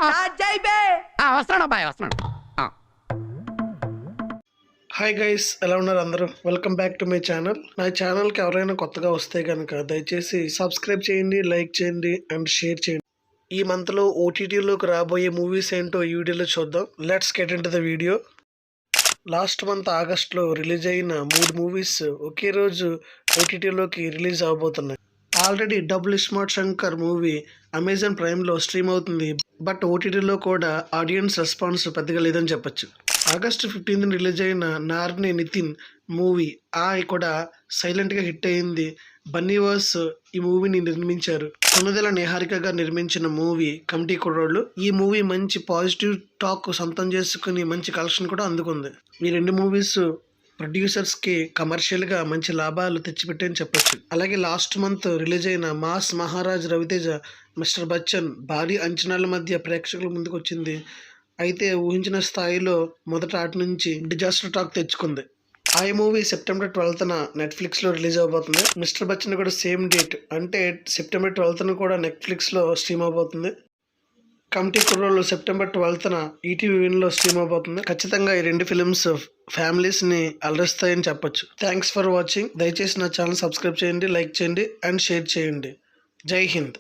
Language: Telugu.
వస్తున్నాడు అబ్బాయి, వస్తున్నాడు. హాయ్ గైస్, ఎలా ఉన్నారు అందరూ? Welcome back to my channel. నా ఛానల్కి ఎవరైనా కొత్తగా వస్తే కనుక దయచేసి సబ్స్క్రైబ్ చేయండి, లైక్ చేయండి అండ్ షేర్ చేయండి. ఈ మంత్లో ఓటీటీలోకి రాబోయే మూవీస్ ఏంటో ఈ వీడియోలో చూద్దాం. Let's get into the video. Last month ఆగస్ట్లో రిలీజ్ అయిన 3 మూవీస్ ఒకే రోజు ఓటీటీలోకి రిలీజ్ అవబోతున్నాయి. Already double smart Shankar movie Amazon ప్రైమ్లో స్ట్రీమ్ అవుతుంది. బట్ ఓటీటీలో కూడా ఆడియన్స్ రెస్పాన్స్ పెద్దగా లేదని చెప్పొచ్చు. ఆగస్టు 15 రిలీజ్ అయిన నార్ని నితిన్ మూవీ కూడా సైలెంట్గా హిట్ అయింది. బన్నీవాస్ ఈ మూవీని నిర్మించారు. తొమ్మిదేళ్ల నిహారికగా నిర్మించిన మూవీ కమిటీ కుర్రోళ్ళు. ఈ మూవీ మంచి పాజిటివ్ టాక్ సొంతం చేసుకుని మంచి కలెక్షన్ కూడా అందుకుంది. ఈ 2 మూవీస్ ప్రొడ్యూసర్స్కి కమర్షియల్గా మంచి లాభాలు తెచ్చిపెట్టని చెప్పొచ్చు. అలాగే లాస్ట్ మంత్ రిలీజ్ అయిన మాస్ మహారాజ్ రవితేజ మిస్టర్ బచ్చన్ భారీ అంచనాల మధ్య ప్రేక్షకుల ముందుకు వచ్చింది. అయితే ఊహించిన స్థాయిలో మొదట ఆట నుంచి డిజాస్టర్ టాక్ తెచ్చుకుంది. ఆ మూవీ సెప్టెంబర్ 12న నెట్ఫ్లిక్స్లో రిలీజ్ అవబోతుంది. మిస్టర్ బచ్చన్ కూడా సేమ్ డేట్ అంటే సెప్టెంబర్ 12న కూడా నెట్ఫ్లిక్స్లో స్ట్రీమ్ అవబోతుంది. కమిటీ కుర్రోళ్ళు సెప్టెంబర్ 12న ఈటీవీ విన్లో స్ట్రీమ్ అవబోతుంది. ఖచ్చితంగా ఈ 2 ఫిల్మ్స్ ఫ్యామిలీస్ని అలరిస్తాయని చెప్పొచ్చు. Thanks for watching. దయచేసి నా ఛానల్ సబ్స్క్రైబ్ చేయండి, లైక్ చేయండి అండ్ షేర్ చేయండి. జై హింద్.